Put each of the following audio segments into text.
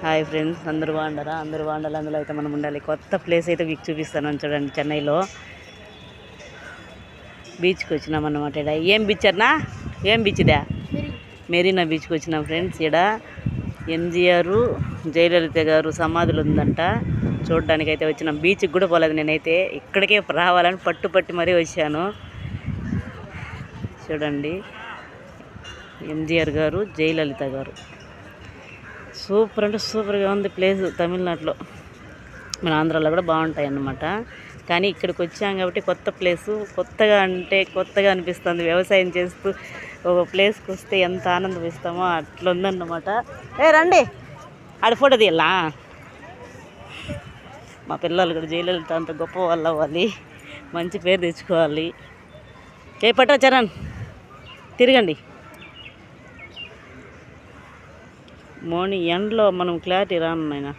Hi friends, అందరూ బాగుండారా? అందరూ బాగుండాలి, అందులో అయితే మనం ఉండాలి. కొత్త ప్లేస్ అయితే మీకు చూపిస్తాను చూడండి. చెన్నైలో బీచ్కి వచ్చినామన్నమాట. ఇక్కడ ఏం బీచ్ అన్నా? ఏం బీచ్ ఇదా? మెరీనా బీచ్కి వచ్చినాం ఫ్రెండ్స్. ఇక్కడ ఎంజీఆర్, జయలలిత గారు సమాధులు ఉందంట, చూడడానికి అయితే వచ్చినాం. బీచ్కి కూడా పోలేదు నేనైతే, ఇక్కడికే రావాలని పట్టుపట్టి మరీ వచ్చాను. చూడండి, ఎంజీఆర్ గారు, జయలలిత గారు. సూపర్ అంటే సూపర్గా ఉంది ప్లేస్. తమిళనాడులో, మన ఆంధ్రాలో కూడా బాగుంటాయి అన్నమాట. కానీ ఇక్కడికి వచ్చాం కాబట్టి కొత్త ప్లేసు, కొత్తగా అంటే కొత్తగా అనిపిస్తుంది. వ్యవసాయం చేస్తూ ఒక ప్లేస్కి వస్తే ఎంత ఆనందం ఇస్తామో అట్లా ఉందన్నమాట. రండి, ఆడ ఫోటో తీయాలా? మా పిల్లలు కూడా జయలలిత అంత గొప్ప వాళ్ళు అవ్వాలి, మంచి పేరు తెచ్చుకోవాలి. పట్టా చరణ్, తిరగండి. మోని ఎండలో మనం క్లారిటీ రాను.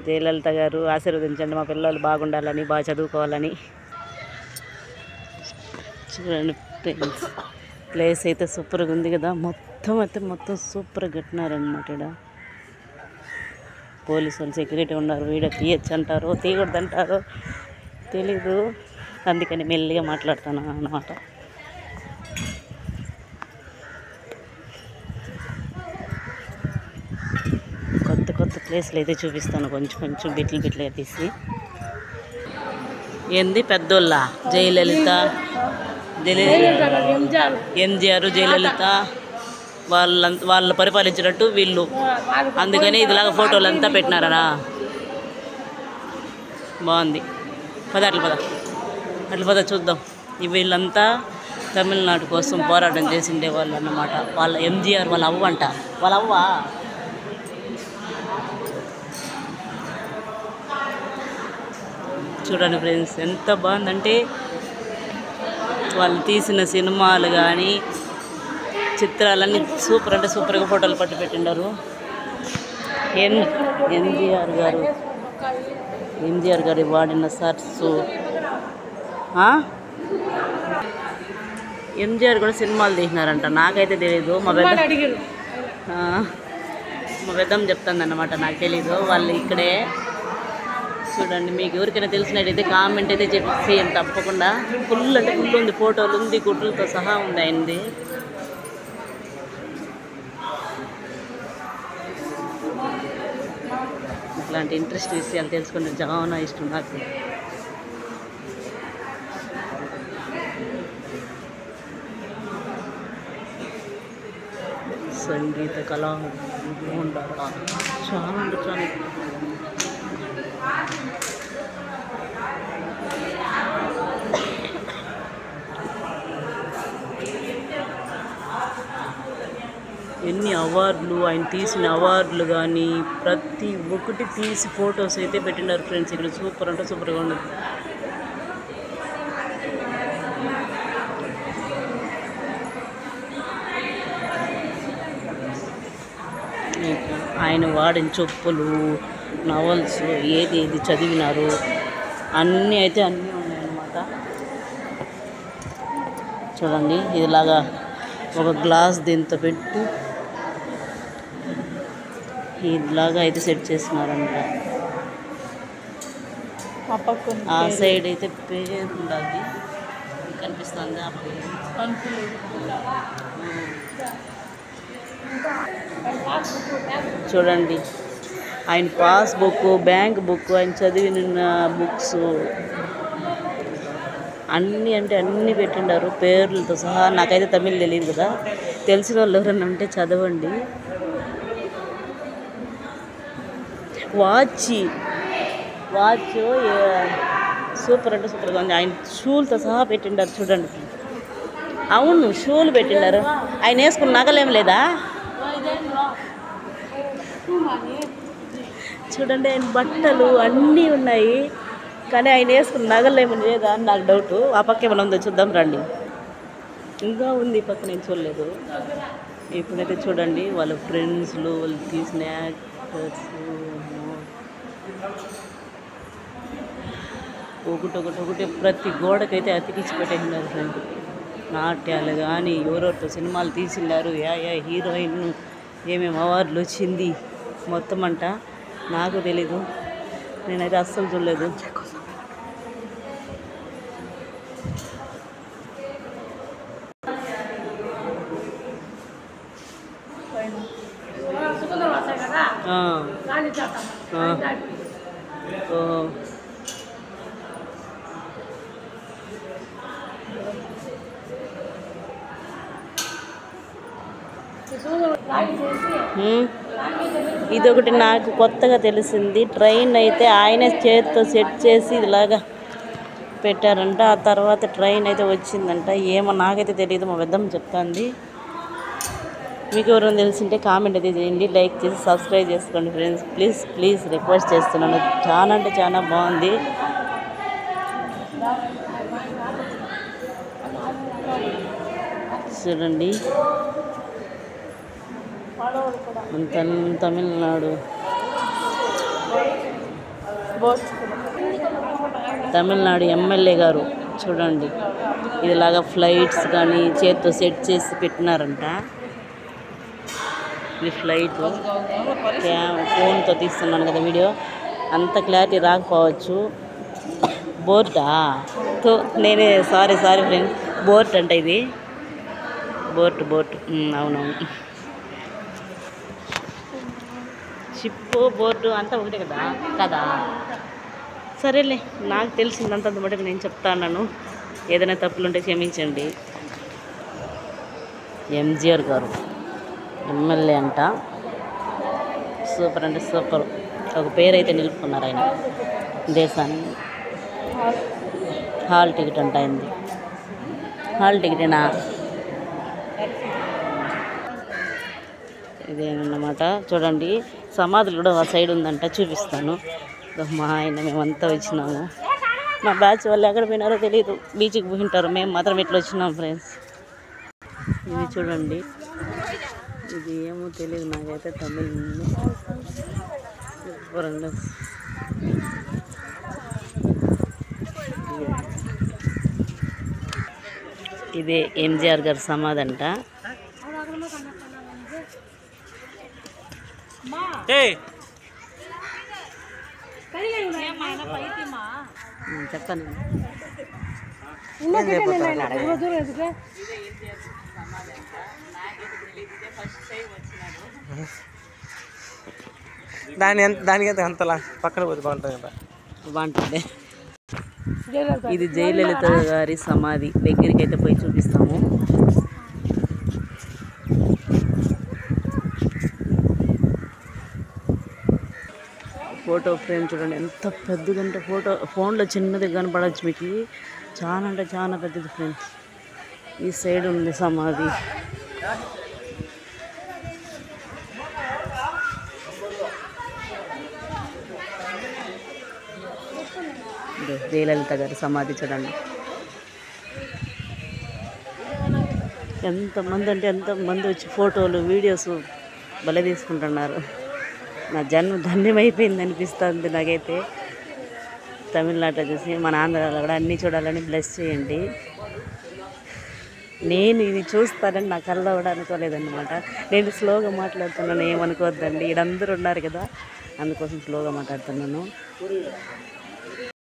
జయలలిత గారు ఆశీర్వదించండి, మా పిల్లలు బాగుండాలని, బాగా చదువుకోవాలని. చూడండి ఫ్రెండ్స్, ప్లేస్ అయితే సూపర్గా ఉంది కదా. మొత్తం సూపర్గా కట్టినారనమాట. ఇక్కడ పోలీసు వాళ్ళు సెక్యూరిటీ ఉన్నారు. వీడియో తీయచ్చు అంటారో తీయకూడదు అంటారో తెలీదు, అందుకని మెల్లిగా మాట్లాడుతాను అన్నమాట. కొత్త ప్లేస్లు అయితే చూపిస్తాను, కొంచెం బిట్లుగా తీసి. ఏంది పెద్దోళ్ళ? జయలలిత, ఎంజీఆర్, జయలలిత వాళ్ళు పరిపాలించినట్టు వీళ్ళు, అందుకని ఇదిలాగా ఫోటోలు అంతా పెట్టినారా. బాగుంది. అట్ల పద చూద్దాం. వీళ్ళంతా తమిళనాడు కోసం పోరాటం చేసిండే వాళ్ళు అన్నమాట. వాళ్ళ ఎంజీఆర్ వాళ్ళ అవ్వ అంట. వాళ్ళ అవ్వ చూడండి ఫ్రెండ్స్, ఎంత బాగుందంటే వాళ్ళు తీసిన సినిమాలు కానీ చిత్రాలన్నీ సూపర్ అంటే సూపర్గా ఫోటోలు పట్టి పెట్టిండారు. ఎంజీఆర్ గారు వాడిన సర్సు. ఎంజీఆర్ కూడా సినిమాలు తీసినారంట, నాకైతే తెలీదు. మా పెద్దమ్మ చెప్తుంది అన్నమాట, నాకు తెలీదు. వాళ్ళు ఇక్కడే. చూడండి, మీకు ఎవరికైనా తెలిసినట్టయితే కామెంట్ అయితే చేయండి తప్పకుండా. ఫుల్ అంటే ఫుల్ ఉంది, ఫోటోలు ఉంది, గుడ్లతో సహా ఉంది అయింది. ఇట్లాంటి ఇంట్రెస్ట్ విషయాలు తెలుసుకుంటే చాలా ఇష్టం నాకు. సంగీత కళ ఉండాలా చాలా చాలా. ఎన్ని అవార్డులు, ఆయన తీసిన అవార్డులు కానీ ప్రతి ఒక్కటి తీసి ఫొటోస్ అయితే పెట్టినారు ఫ్రెండ్స్. ఇక్కడ సూపర్ అంటే సూపర్గా ఉండదు. ఆయన వాడిన చెప్పులు, నవల్స్, ఏది చదివినారు అన్నీ అయితే అన్నీ ఉన్నాయన్నమాట. చూడండి, ఇదిలాగా ఒక గ్లాస్ దీంతో పెట్టి ఇలాగా అయితే సెట్ చేస్తున్నారంట. ఆ సైడ్ అయితే పేరు ఉండాలి, కనిపిస్తుంది. చూడండి, ఆయన పాస్బుక్, బ్యాంక్ బుక్, ఆయన చదివిన బుక్స్ అన్నీ అంటే అన్నీ పెట్టిండారు పేర్లతో సహా. నాకైతే తమిళ్ తెలియదు కదా, తెలిసిన వాళ్ళు ఎవరన్నా ఉంటే చదవండి. వాచ్ సూపర్ అంటే సూపర్గా ఉంది. ఆయన షూలతో సహా పెట్టిండారు చూడండి. అవును, షూలు పెట్టిండారు. ఆయన వేసుకున్న నగలేం లేదా? చూడండి, ఆయన బట్టలు అన్నీ ఉన్నాయి, కానీ ఆయన వేసుకున్న నగలు ఏమన్నా లేదా అని నాకు డౌట్. ఆ పక్క ఏమైనా ఉందో చూద్దాం రండి. ఇంకా ఉంది ఈ పక్క, నేను చూడలేదు. ఇప్పుడైతే చూడండి, వాళ్ళ ఫ్రెండ్స్లు, వాళ్ళు తీసిన యాక్టర్స్ ఒకటి ప్రతి గోడకైతే అతికించి పెట్టేసినారు ఫ్రెండ్. నాట్యాలు కానీ ఎవరెవరితో సినిమాలు తీసినారు, హీరోయిన్ ఏమేమి అవార్డులు వచ్చింది మొత్తం అంట నాకు తెలీదు, నేనైతే అస్సలు చూడలేదు. ఇదొకటి నాకు కొత్తగా తెలిసింది. ట్రైన్ అయితే ఆయనే చేతితో సెట్ చేసి ఇలాగా పెట్టారంట. ఆ తర్వాత ట్రైన్ అయితే వచ్చిందంట. ఏమో నాకైతే తెలియదు, మా పెద్దమ్మ చెప్తాంది. మీకు ఎవరైనా తెలిసింటే కామెంట్ అయితే చేయండి, లైక్ చేసి సబ్స్క్రైబ్ చేసుకోండి ఫ్రెండ్స్. ప్లీజ్ ప్లీజ్ రిక్వెస్ట్ చేస్తున్నాను. చాలా అంటే చాలా బాగుంది. చూడండి, తమిళనాడు ఎమ్మెల్యే గారు చూడండి, ఇదిలాగా ఫ్లైట్స్ కానీ చేత్తో సెట్ చేసి పెట్టినారంట. ఇది ఫ్లైట్, ఫోన్తో తీస్తున్నాను కదా వీడియో, అంత క్లారిటీ రాకపోవచ్చు. బోర్డా నేనే సారీ ఫ్రెండ్స్, బోట్ అంట ఇది, బోట్ అవునవును. షిప్పు బోర్డు అంతా ఒకటే కదా సరేలే, నాకు తెలిసిందంత మటుకు నేను చెప్తాను. ఏదైనా తప్పులుంటే క్షమించండి. ఎంజీఆర్ గారు ఎమ్మెల్యే అంట. సూపర్ అంటే సూపర్. ఒక పేరు అయితే నిలుపుకున్నారు ఆయన దేశాన్ని. హాల్ టికెట్ అంట అయింది. హాల్ టికెటేనా? ఇదేనమాట. చూడండి, సమాధులు కూడా ఆ సైడ్ ఉందంట, చూపిస్తాను. మా ఆయన మేమంతా వచ్చినాము. మా బ్యాచ్ వాళ్ళు ఎక్కడ పోయినారో తెలియదు, బీచ్కి పోయింటారు. మేము మాత్రం ఇట్లా వచ్చినాం ఫ్రెండ్స్. ఇది చూడండి, ఇది ఏమో తెలియదు నాకైతే, తమిళ్. ఇదే ఎంజీఆర్ గారి సమాధి అంట. చెప్తాను. దానికైతే అంతలా పక్కన పోతే బాగుంటుంది కదా. బాగుంటుంది. ఇది జయలలిత గారి సమాధి. దగ్గరికి అయితే పోయి చూపిస్తాము. ఫోటో ఫ్రేమ్ చూడండి ఎంత పెద్దదంటే, ఫోన్లో చిన్నది కనపడవచ్చు మీకు. చాలా అంటే చాలా పెద్దది ఫ్రెండ్స్. ఈ సైడ్ ఉంది సమాధి. జయలలిత గారి సమాధి చూడండి. ఎంతమంది అంటే ఎంతమంది వచ్చి ఫోటోలు వీడియోస్ భలే తీసుకుంటున్నారు. నా జన్మ ధన్యమైపోయింది అనిపిస్తుంది నాకైతే. తమిళనాట చూసి మన ఆంధ్రాలో కూడా అన్నీ చూడాలని బ్లెస్ చేయండి. నేను ఇది చూస్తానని నా కళ్ళలో కూడా అనుకోలేదన్నమాట. నేను స్లోగా మాట్లాడుతున్నాను, ఏమనుకోవద్దండి. ఈడందరూ ఉన్నారు కదా, అందుకోసం స్లోగా మాట్లాడుతున్నాను.